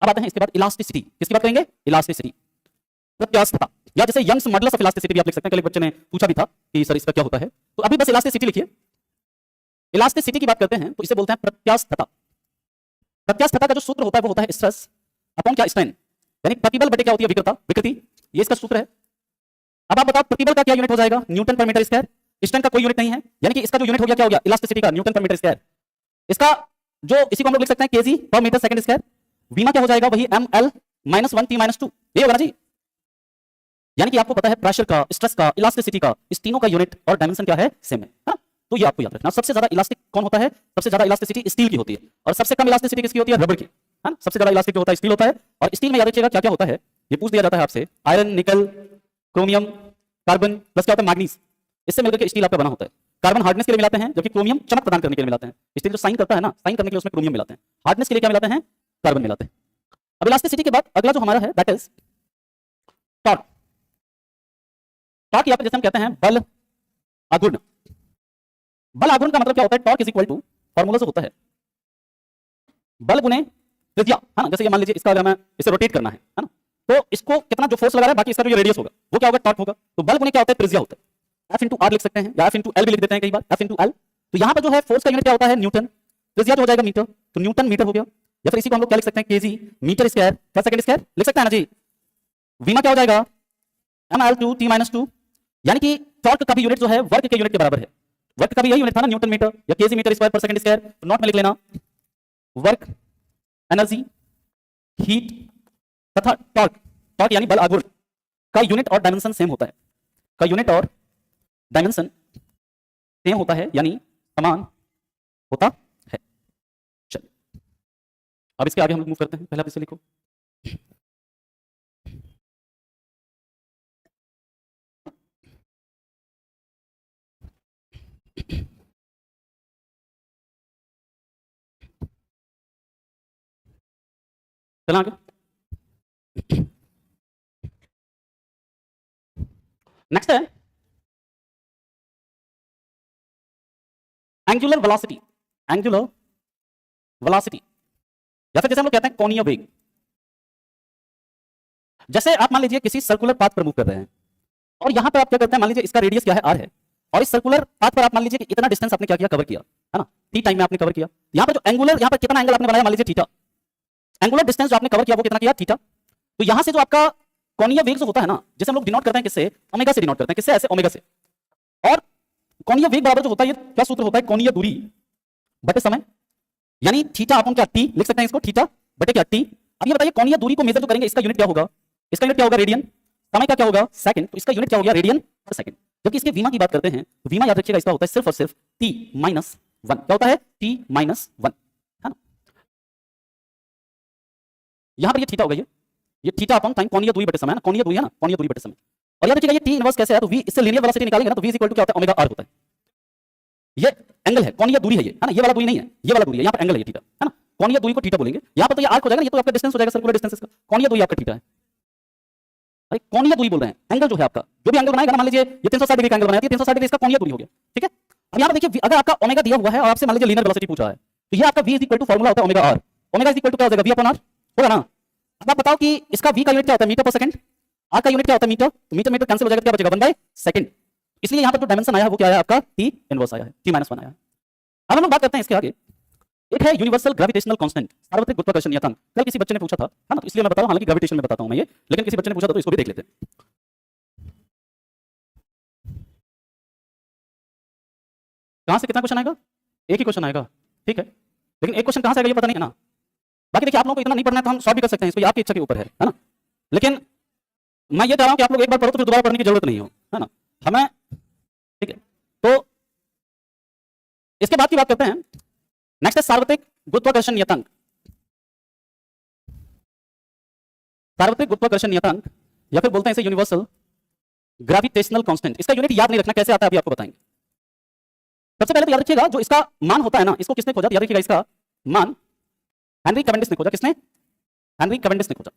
अब आते हैं इसके बाद इलास्टिसिटी, किसकी बात करेंगे, इलास्टिसिटी, प्रत्यास्थता, या जैसे यंग्स मॉडुलस ऑफ इलास्टिसिटी भी आप लिख सकते हैं। कल एक बच्चे ने पूछा भी था कि सर इसका क्या होता है, तो अभी बस इलास्टिसिटी लिखिए। इलास्टिसिटी की बात करते हैं तो इसे बोलते हैं प्रत्यास्थता। प्रत्यास्थता का जो सूत्र होता है वो होता है स्ट्रेस अपॉन क्या, स्ट्रेन, यानी प्रतिबल बटे क्या होती है, विकृता, विकृति, ये इसका सूत्र है। अब आप बताओ प्रतिबल का क्या यूनिट हो जाएगा, न्यूटन पर मीटर स्क्वायर। स्ट्रेन का कोई यूनिट नहीं है, यानी कि इसका जो यूनिट हो गया क्या हो गया, इलास्टिसिटी का न्यूटन पर मीटर स्क्वायर। इसका जो इसी को हम लोग लिख सकते हैं केजी पर मीटर सेकंड स्क्वायर। वीमा क्या हो जाएगा, वही ml-1 t-2, ये होगा ना जी। यानी कि आपको पता है प्रेशर का, स्ट्रेस का, इलास्टिसिटी का, इस तीनों का यूनिट और डायमेंशन क्या है, सेम है, हाँ? तो ये आपको याद रखना। सबसे ज्यादा इलास्टिक कौन होता है, सबसे ज्यादा इलास्टिसिटी स्टील की होती है, और सबसे कम इलास्टिसिटी किसकी होती है, रबर की, है ना। सबसे ज्यादा इलास्टिक जो होता है स्टील होता है। और स्टील में याद रखिएगा क्या क्या होता है, ये पूछ दिया जाता है आपसे, आयरन, निकल, क्रोमियम, कार्बन प्लस क्या होता है, मैग्नीज, इससे मिलकर स्टील आपका बना होता है। कार्बन हार्डनेस के लिए मिलाते हैं, जबकि क्रोमियम चमक प्रदान करने के लिए मिलाते हैं। स्टील जो साइन करता है ना, साइन करने के लिए उसमें क्रोमियम मिलाते हैं। हार्डनेस के लिए क्या मिलाते हैं, कार्बन मिलाते हैं। अब इलास्टिसिटी के बाद अगला जो हमारा है दैट इज टॉर्क। टॉर्क या फिर जैसे हम कहते हैं बल आघूर्ण। बल आघूर्ण का मतलब क्या होता है, torque is equal to, formula से होता है बल गुने त्रिज्या, है ना। जैसे ये मान लीजिए इसका अगर हमें इसे रोटेट करना है ना, तो इसको कितना जो फोर्स लगा रहा है, बाकी इसका जो रेडियस होगा वो क्या होगा, टॉर्क होगा। तो बल गुने क्या होता है, त्रिज्या होता है। F इंटू आर लिख सकते हैं, या F इंटू एल भी लिख देते हैं कई बार, F इंटू एल। तो यहाँ पर जो है फोर्स का यूनिट क्या होता है, न्यूटन, त्रिज्या जो हो जाएगा मीटर, तो न्यूटन मीटर हो गया। या फिर इसी को हम लोग क्या लिख सकते हैं, केजी मीटर स्क्वायर पर सेकंड स्क्वायर लिख सकते हैं ना जी। वीमा क्या हो जाएगा, ml-2 t-2, यानी कि टॉर्क का भी यूनिट जो है वर्क के यूनिट के बराबर है। वर्क का भी यही यूनिट था ना, न्यूटन मीटर या केजी मीटर स्क्वायर पर सेकंड स्क्वायर। तो नोट में लिख लेना, वर्क, एनर्जी, हीट तथा टॉर्क, टॉर्क यानी बल आघूर्ण का यूनिट और डायमेंशन सेम होता है, का यूनिट और डायमेंशन सेम होता है, यानी समान होता है। चलिए अब इसके आगे हम लोग मूव करते हैं, पहले आप इसे लिखो। चला आगे। नेक्स्ट है एंगुलर वेलोसिटी। एंगुलर वेलोसिटी, या फिर जैसे हम लोग कहते हैं कोणीय वेग। जैसे आप मान लीजिए किसी सर्कुलर पाथ पर मूव कर रहे हैं और यहां पर आप क्या करते हैं, मान लीजिए इसका रेडियस क्या है, r है, और इस सर्कुलर पाथ पर आप मान लीजिए कि इतना डिस्टेंस आपने क्या किया, कवर किया, है ना, t टाइम में आपने कवर किया। यहां पर जो एंगुलर, यहां पर कितना एंगल आपने बनाया, मान लीजिए थीटा, एंगुलर डिस्टेंस जो आपने कवर किया वो कितना किया, थीटा। तो यहां से जो आपका कोणीय वेग जो होता है ना, जिसे हम लोग डिनोट करते हैं किससे, ओमेगा से डिनोट करते हैं, किससे, ऐसे ओमेगा से। और कोणीय वेग बराबर जो होता है, ये क्या सूत्र होता है, कोणीय दूरी बटे समय, यानी थीटा अपॉन क्या, टी लिख सकते हैं इसको, थीटा बटे क्या, टी। अब ये बताइए कोणीय दूरी को मेजर जो करेंगे इसका यूनिट क्या होगा, इसका यूनिट क्या होगा, रेडियन, समय का क्या होगा, सेकंड, तो इसका यूनिट क्या हो गया, रेडियन पर सेकंड। जबकि इसके वीमा की बात करते हैं तो वीमा याद रखिएगा इसका होता है सिर्फ और सिर्फ t माइनस 1, क्या होता है, t माइनस 1, है ना। यहां पर ये थीटा हो गई है, ये थीटा अपॉन टाइम कोणीय दूरी बटे समय है ना, कोणीय दूरी है ना, कोणीय दूरी बटे समय। और याद रखिएगा ये t इनवर्स कैसे है, तो v इससे लीनियर वेलोसिटी निकालेंगे ना, तो v इक्वल टू क्या होता है, ओमेगा r होता है। ये एंगल है, कोणीय दूरी है ये, है ना, ये वाला दूरी नहीं है, ये वाला दूरी है, यहां पर एंगल है ये थीटा, है ना, कोणीय दूरी को थीटा बोलेंगे। यहां पर तो ये आर्क हो जाएगा, ये तो आपका डिस्टेंस हो जाएगा, सर्कुलर डिस्टेंस इसका, कोणीय दूरी आपका थीटा है। अरे कोणीय दूरी बोल रहे हैं, एंगल जो है आपका, जो भी एंगल बनाएगा ना, मान लीजिए ये 360 डिग्री का एंगल बनाया, 360 डिग्री इसका कोणीय दूरी हो गया, ठीक है। अब यहां पर देखिए अगर आपका ओमेगा दिया हुआ है और आपसे मान लीजिए लीनियर वेलोसिटी पूछा है, तो ये आपका v is equal to formula होता है omega r, omega is equal to क्या हो जाएगा, v अपॉन r होगा ना। अब आप बताओ कि इसका v का यूनिट क्या होता है, मीटर पर सेकंड, r का यूनिट क्या होता है, मीटर, तो मीटर मीटर कैंसिल हो जाएगा, क्या बचेगा, 1 बाय सेकंड। इसलिए यहां पर जो डायमेंशन आया है वो क्या है आपका, t इनवर्स आया है, t माइनस 1 आया है। अब हम लोग बात करते हैं इसके आगे, एक है यूनिवर्सल ग्रेविटेशनल कांस्टेंट, सार्वत्रिक गुरुत्वाकर्षण नियतांक। कल किसी बच्चे ने पूछा था, है ना, तो इसलिए मैं बता रहा हूं, हालांकि ग्रेविटेशन में बताता हूं मैं ये, लेकिन किसी बच्चे ने पूछा था तो इसको भी देख लेते हैं। कहां से कितना क्वेश्चन आएगा, एक ही क्वेश्चन आएगा, ठीक है, लेकिन एक क्वेश्चन कहां से आएगा ये पता नहीं है ना। बाकी देखिए आप लोगों को इतना नहीं पढ़ना है तो हम सॉल्व भी कर सकते हैं इसको, ये आपकी इच्छा के ऊपर है ना। लेकिन मैं ये चाह रहा हूं कि आप लोग एक बार पढ़ो तो फिर दोबारा पढ़ने की जरूरत नहीं हो, है ना, हमें, ठीक है। तो इसके बाद की बात करते हैं, नेक्स्ट है सार्वत्रिक गुरुत्वाकर्षण नियतांक। सार्वत्रिक गुरुत्वाकर्षण नियतांक या फिर बोलते हैं इसे यूनिवर्सल ग्रेविटेशनल कांस्टेंट। इसका यूनिट याद नहीं रखना, कैसे आता है अभी आपको बताएंगे। सबसे पहले तो याद रखिएगा जो इसका मान होता है ना, इसको किसने खोजा, याद रखिएगा इसका मान हेनरी कैवेंडिश ने खोजा। किसने, हेनरी कैवेंडिश ने खोजा,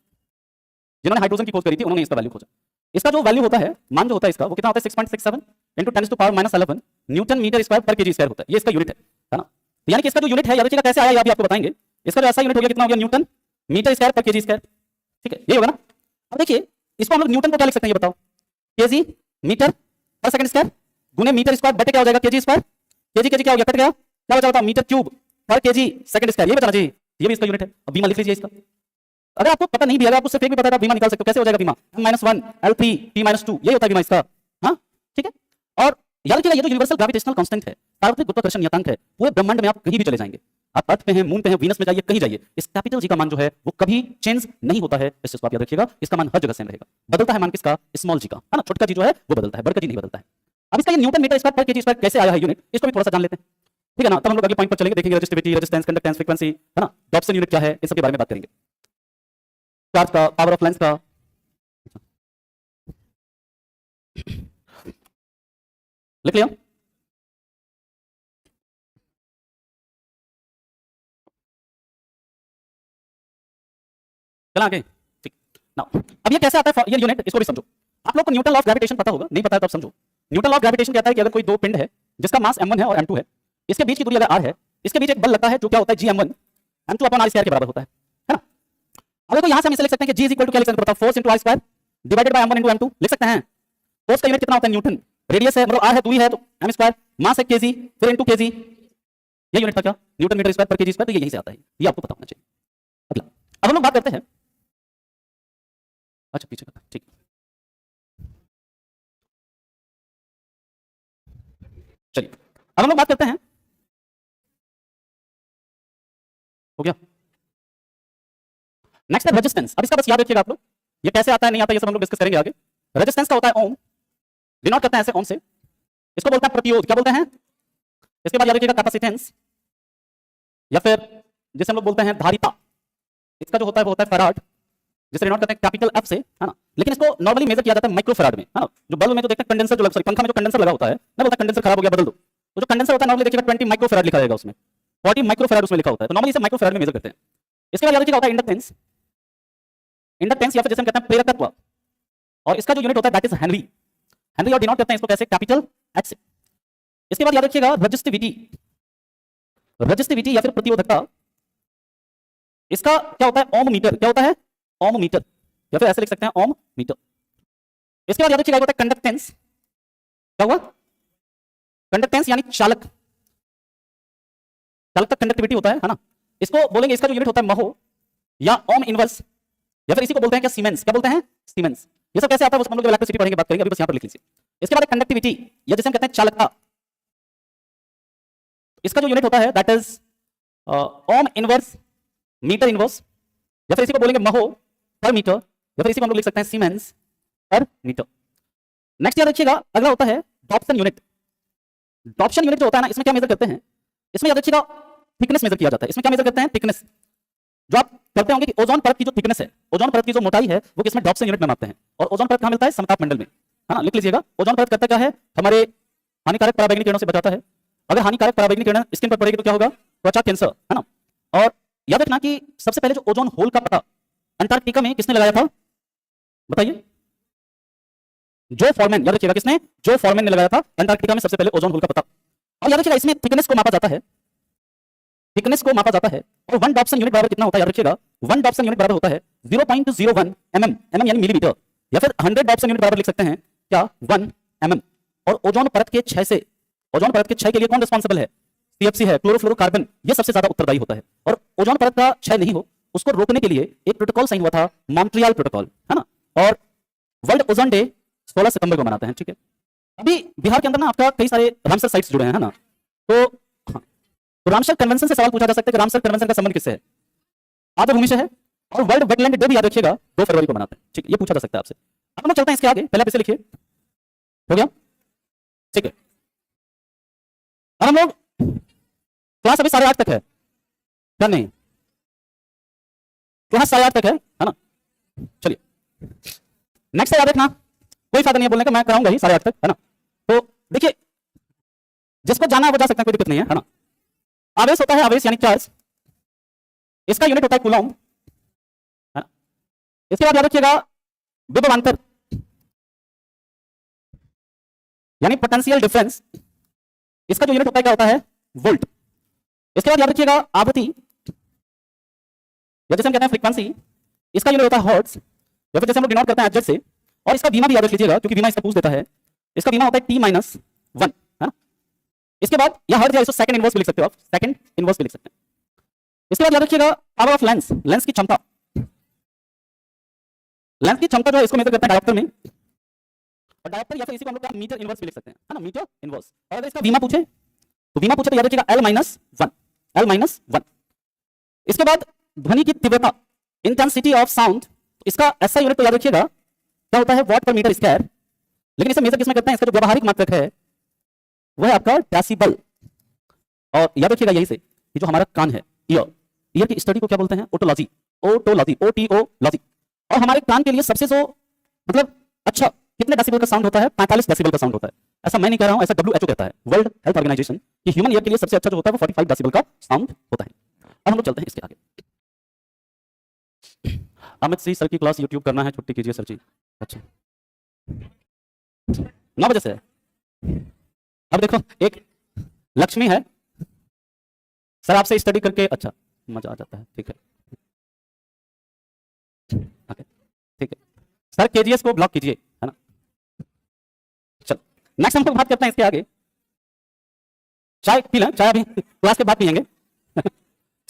जिन्होंने हाइड्रोजन की खोज करी थी, उन्होंने इसका वैल्यू खोजा। इसका जो वैल्यू होता है, मान जो होता है इसका, वो कितना होता है, 6.67 इंटू 10⁻⁻11 न्यूटन मीटर स्क्वायर पर केजी स्क्वायर होता है, ये इसका यूनिट है ना। तो यानी कि इसका जो यूनिट है, याद रखिएगा कैसे आया, ये अभी आपको बताएंगे। इसका जो ऐसा यूनिट हो गया, कितना हो गया, न्यूटन मीटर स्क्वायर पर केजी स्क्वायर, ठीक है, ये होगा ना। अब देखिए इसको हम लोग न्यूटन को क्या लिख सकते हैं, ये बताओ, केजी मीटर पर सेकंड स्क्वायर गुने मीटर स्क्वायर बटे क्या हो जाएगा, केजी स्क्वायर, केजी केजी क्या हो गया, कट गया, क्या बचा, बताओ, मीटर क्यूब पर केजी सेकंड स्क्वायर, ये बचा चाहिए, ये भी इसका यूनिट है। अब बीमा लिख लीजिए इसका, अगर आपको पता नहीं भी, अगर आपको सिर्फ एक भी पता है, बीमा निकाल सकते हो। कैसे हो जाएगा बीमा, -1 L3 T-2, ये होता है बीमा इसका, हाँ, ठीक है। और याद रखिएगा ये जो यूनिवर्सल ग्रेविटेशनल कांस्टेंट है, सार्वत्रिक गुरुत्वाकर्षण नियतांक है, पूरे ब्रह्मांड में आप कहीं भी चले जाएंगे, आप अर्थ पे हैं, मून पे हैं, वीनस में जाइए, कहीं जाइए, इस कैपिटल जी का मान जो है वो कभी चेंज नहीं होता है। इस चीज को आप याद रखिएगा, इसका मान हर जगह सेम रहेगा। बदलता है मान किसका, स्मॉल जी का, है ना, छोटा जी जो है वो बदलता है, बड़का जी नहीं बदलता है। अब इसका ये न्यूटन मीटर स्क्वायर पर केजी स्क्वायर कैसे आया है यूनिट, इसको भी थोड़ा सा जान लेते हैं, ठीक है ना। तब हम लोग अगले पॉइंट पर चलेंगे, देखेंगे रेजिस्टिविटी, रेजिस्टेंस, कंडक्टेंस, फ्रीक्वेंसी, है ना, डॉप्सन यूनिट क्या है, इन सब के बारे में बात करेंगे, चार्ज का, पावर ऑफ लेंस का। लिख लिया, चला आगे, ठीक ना। अब ये कैसे आता है ये यूनिट, इसको भी समझो। आप लोग को न्यूटन लॉ ऑफ ग्रेविटेशन पता होगा, नहीं पता है तो आप समझो। न्यूटन लॉ ऑफ ग्रेविटेशन कहता है कि अगर कोई दो पिंड है जिसका मास m1 है और m2 है, इसके बीच की दूरी अगर r है, इसके बीच एक बल लगता है जो क्या होता है, gm1 m2 upon r square के बराबर होता है ना। अब देखो यहां से हम इसे लिख सकते हैं कि g इज इक्वल टू क्या लिख सकते हैं, बताओ, force into r square divided by m1 into m2 लिख सकते हैं। फोर्स का यूनिट कितना होता है, न्यूटन, रेडियस है, मतलब r है, दूरी है, तो m स्क्वायर, मास है kg, फिर इंटू kg, ये यूनिट था क्या, न्यूटन मीटर स्क्वायर पर केजी स्क्वायर, तो ये यहीं से आता है, ये आपको पता होना चाहिए। अगला, अब हम लोग बात करते हैं, अच्छा पीछे करता है, ठीक, चलिए अब हम लोग बात करते हैं, हो गया। नेक्स्ट है रेजिस्टेंस। अब इसका बस याद रखिएगा आप लोग, ये कैसे आता है नहीं आता ये सब हम लोग डिस्कस करेंगे आगे। रेजिस्टेंस का होता है ओम, डिनोट करते हैं ऐसे ओम से, इसको बोलते हैं प्रतिरोध, क्या बोलते हैं। इसके बाद याद रखिएगा कैपेसिटेंस, या फिर जिसे हम लोग बोलते हैं धारिता, इसका जो होता है वो होता है फैराड, जिसे डिनोट करते हैं कैपिटल एफ से, है ना। लेकिन इसको नॉर्मली मेजर किया जाता है माइक्रो फैराड में, है ना। जो बल्ब में जो देखते हैं कंडेंसर, जो सॉरी पंखा में जो कंडेंसर लगा होता है ना, बोलता है कंडेंसर खराब हो गया बदल दो, तो जो कंडेंसर होता है नॉर्मली देखिएगा 20 माइक्रो फैराड लिखा रहेगा उसमें, 40 माइक्रो फैराड उसमें लिखा होता है, तो नॉर्मली इसे माइक्रो फैराड में मेजर करते हैं। इसके बाद याद रखिएगा होता है इंडक्टेंस, इंडक्टेंस या फिर जैसे हम कहते हैं प्रेरकत्व, और इसका जो यूनिट होता है दैट इज हेनरी, हेनरी, और डिनोट करते हैं इसको कैसे, कैपिटल एच से। इसके बाद याद रखिएगा रेजिस्टिविटी, रजिस्टिविटी या फिर प्रतिरोधकता, इसका क्या होता है? ओम मीटर। क्या होता है? ओम मीटर, या फिर ऐसे लिख सकते हैं ओम मीटर। इसके बाद याद रखिएगा होता है कंडक्टेंस। क्या हुआ? कंडक्टेंस यानी चालक, चालक तक कंडक्टिविटी होता है ना। इसको बोलेंगे, इसका जो यूनिट होता है महो या ओम इनवर्स, या फिर इसी को बोलते हैं क्या? सीमेंस। क्या बोलते हैं? सीमेंस। ये सब कैसे आता है वो हम लोग इलेक्ट्रिसिटी पढ़ेंगे, बात करेंगे, अभी बस यहां पर लिख लीजिए। इसके बाद कंडक्टिविटी, या जिसे हम कहते हैं चालकता, इसका जो यूनिट होता है that is ohm inverse metre inverse, या फिर इसी को बोलेंगे महो पर मीटर, या फिर इसी को हम लोग लिख सकते हैं सीमेंस पर मीटर। नेक्स्ट याद रखिएगा अगला होता है डॉप्सन यूनिट। डॉप्सन यूनिट जो होता है ना, इसमें क्या मेजर करते हैं? इसमें याद रखिएगा थिकनेस मेजर किया जाता है। इसमें क्या मेजर करते हैं? थिकनेस। जो आप करते होंगे कि ओजोन परत की जो थिकनेस है, ओजोन परत की जो मोटाई है, वो किसमें? डॉप्सन यूनिट में मापते हैं। और ओजोन परत कहां मिलता है? समताप मंडल में, है ना। लिख लीजिएगा, ओजोन परत करता क्या है? हमारे हानिकारक पराबैंगनी किरणों से बचाता है। अगर हानिकारक पराबैंगनी किरण स्किन पर पड़ेगी तो क्या होगा? त्वचा कैंसर, है ना। और याद रखना कि सबसे पहले जो ओजोन होल का पता अंटार्कटिका में किसने लगाया था? बताइए। जो फॉरमैन, याद रखिएगा किसने? जो फॉरमैन ने लगाया था अंटार्कटिका में सबसे पहले ओजोन होल का पता। और याद रखिएगा इसमें थिकनेस को मापा जाता है, थिकनेस को मापा जाता है। और 1 डॉप्सन यूनिट बराबर कितना होता है? याद रखिएगा 1 डॉप्सन यूनिट बराबर होता है 0.01 mm, mm यानी मिलीमीटर, या फिर 100 डॉप्सन यूनिट बराबर लिख सकते हैं क्या? 1 mm। और ओजोन परत के क्षय से, ओजोन परत के क्षय के लिए कौन रिस्पांसिबल है? सीएफसी है, क्लोरोफ्लोरोकार्बन, ये सबसे ज्यादा उत्तरदायी होता है। और ओजोन परत का क्षय नहीं हो उसको रोकने के लिए एक प्रोटोकॉल साइन हुआ था, मॉन्ट्रियल प्रोटोकॉल, है ना। और वर्ल्ड ओजोन डे 16 सितंबर को मनाते हैं, ठीक है। अभी बिहार के अंदर ना आपका कई सारे रामसर साइट्स जुड़े हैं, है ना। तो तो रामसर कन्वेंशन से सवाल पूछा जा सकता है कि रामसर कन्वेंशन का संबंध किससे है? आर्द्रभूमि से है। और वर्ल्ड वेटलैंड डे भी याद रखिएगा 2 फरवरी को मनाते हैं, ठीक है। ये पूछा जा सकता है आपसे। अब हम लोग चलते हैं इसके आगे, पहले आप इसे लिखिए, हो गया, ठीक है। अब हम लोग क्लास अभी 8:30 तक है, क्या नहीं? क्लास 8:30 तक है ना। चलिए नेक्स्ट याद रखना, कोई फायदा नहीं है बोलने का, मैं कराऊंगा ही 8:30 तक, है ना। तो देखिए जिसको जाना है वो जा सकता है, कोई दिक्कत नहीं है ना। आवेश होता है, आवेश यानी चार्ज, इसका यूनिट होता है कूलॉम, है ना। इसके बाद याद रखिएगा विभवांतर यानी पोटेंशियल डिफरेंस, इसका जो यूनिट होता है क्या होता है? वोल्ट। इसके बाद याद रखिएगा आवृत्ति, या जैसे हम कहते हैं फ्रीक्वेंसी, इसका यूनिट होता है हर्ट्ज, या फिर जैसे हम लोग डिनोट करते हैं एच से। और इसका बीमा भी याद रख लीजिएगा क्योंकि बीमा इसका पूछ देता है, इसका बीमा होता है T-1, है ना। इसके बाद या हर्ट्ज या इसको सेकंड इनवर्स भी लिख सकते हो आप, सेकंड इनवर्स भी लिख सकते हैं। इसके बाद याद रखिएगा पावर ऑफ लेंस, लेंस की क्षमता, लेंस की क्षमता जो है इसको मेजर करते हैं डायोप्टर में। और डायोप्टर या फिर इसी को हम लोग मीटर इनवर्स भी लिख सकते हैं, है ना, मीटर इनवर्स। और अगर इसका बीमा पूछे तो याद रखिएगा L-1, L-1। इसके बाद ध्वनि की तीव्रता, इंटेंसिटी ऑफ साउंड, इसका ऐसा यूनिट तो याद रखिएगा क्या होता है? वॉट पर मीटर स्क्वायर। लेकिन इसे मेजर किसमें करते हैं? इसका जो व्यावहारिक मात्रक है वो है आपका डेसिबल। और याद रखिएगा यही से कि जो हमारा कान है, ईयर, ईयर की स्टडी को क्या बोलते हैं? ओटोलॉजी, ओटोलॉजी, OTO-लॉजी। और हमारे कान के लिए सबसे जो मतलब अच्छा कितने डेसिबल का साउंड होता है? 45 डेसिबल का साउंड होता है। ऐसा मैं नहीं कह रहा हूं, ऐसा WHO कहता है, वर्ल्ड हेल्थ ऑर्गेनाइजेशन, कि ह्यूमन ईयर के लिए सबसे अच्छा जो होता है वो 45 डेसिबल का साउंड होता है। अब हम लोग चलते हैं इसके आगे। अमित सिंह सर की क्लास यूट्यूब करना है, छुट्टी कीजिए सर जी। अच्छा 9 बजे से है। अब देखो एक लक्ष्मी है सर, आपसे स्टडी करके अच्छा मजा आ जाता है, ठीक है, ओके, ठीक है सर। केजीएस को ब्लॉक कीजिए, है ना। चलो नेक्स्ट हम लोग बात करते हैं इसके आगे। चाय पी लें, चाय अभी क्लास के बाद पियेंगे।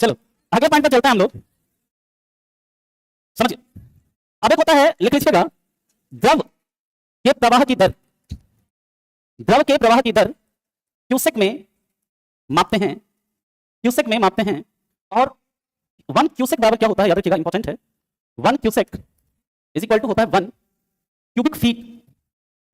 चलो आगे पॉइंट पर चलते हैं हम लोग, समझिए। अब एक होता है, लिख लीजिएगा, द्रव के प्रवाह की दर, द्रव के प्रवाह की दर क्यूसेक में मापते हैं, क्यूसेक में मापते हैं। और 1 क्यूसेक बराबर क्या होता है? याद रखिएगा, इंपॉर्टेंट है। 1 क्यूसेक इज इक्वल टू होता है 1 क्यूबिक फीट,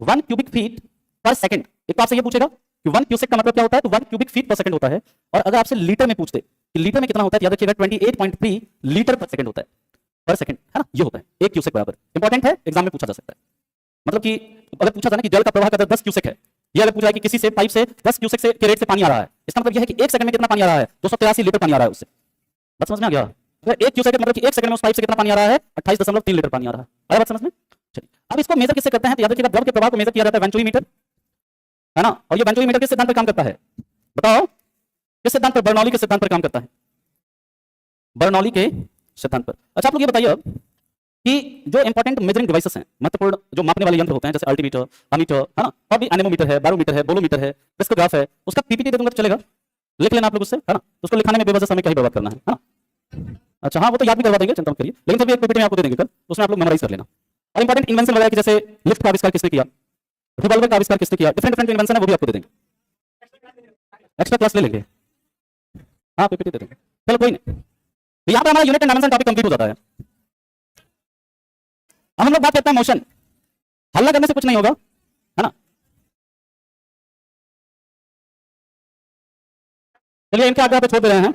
1 क्यूबिक फीट पर सेकंड। एक तो आपसे ये पूछेगा कि 1 क्यूसेक का मतलब क्या होता है? तो 1 क्यूबिक फीट पर सेकंड होता है। और अगर आपसे लीटर में पूछते कि लीटर में कितना होता है, याद रखिएगा 28.3 लीटर पर सेकंड होता है, पर सेकंड, है ना। ये होता है 1 क्यूसेक बराबर। इंपॉर्टेंट है, एग्जाम में पूछा जा सकता है। मतलब कि अगर पूछा जाए ना कि जल का प्रवाह का दर 10 क्यूसेक है, ये अगर पूछा है कि किसी से पाइप से 10 क्यूसेक से के रेट से पानी आ रहा है, इसका मतलब यह है कि 1 सेकंड में कितना पानी आ रहा है? 283 लीटर पानी आ रहा है उससे। बात समझ में आ गया? अगर 1 क्यूसेक मतलब कि 1 सेकंड में उस पाइप से कितना पानी आ रहा है? 28.3 लीटर पानी आ रहा है। अरे बात समझ में? चलिए अब इसको मेजर किससे करते हैं? तो याद रखिएगा द्रव के प्रवाह को मेजर किया जाता है वेंचुरी मीटर, है ना। और ये वेंचुरी मीटर किस सिद्धांत पर काम करता है? बताओ। किस सिद्धांत पर? बर्नौली के सिद्धांत पर काम करता है, बर्नौली के सिद्धांत पर। अच्छा आप लोग ये बताइए अब कि जो इंपॉर्टेंट मेजरिंग डिवाइसेस हैं, महत्वपूर्ण जो मापने वाले यंत्र होते हैं, जैसे अल्टीमीटर, अमीटर, है ना, और भी एनेमोमीटर है, बैरोमीटर है, बोलोमीटर है, क्रिस्टोग्राफ है, उसका पीपीटी दे दूंगा तो चलेगा? लिख लेना आप लोग उससे, है ना, तो उसको लिखाने में बेवजह समय का ही बर्बाद करना है ना। अच्छा हाँ, वो तो याद भी करवा देंगे, चिंता मत करिए, लेकिन फिर भी एक पीपीटी में आपको दे देंगे कल, उसमें आप लोग मेमोराइज कर लेना। और इंपॉर्टेंट इन्वेंशन वगैरह की, जैसे लिफ्ट का आविष्कार किसने किया, रिवॉल्वर का आविष्कार किसने किया, डिफरेंट डिफरेंट इन्वेंशन है, वो भी आपको दे देंगे। एक्स्ट्रा क्लास ले लेंगे, हाँ पीपीटी दे देंगे, चलो कोई नहीं। तो यहाँ पे हमारा unit and dimension topic complete हो जाता है। अब हम लोग बात करते हैं मोशन। हल्ला करने से कुछ नहीं होगा, है ना। चलिए इनके आगे पे छोड़ दे रहे हैं।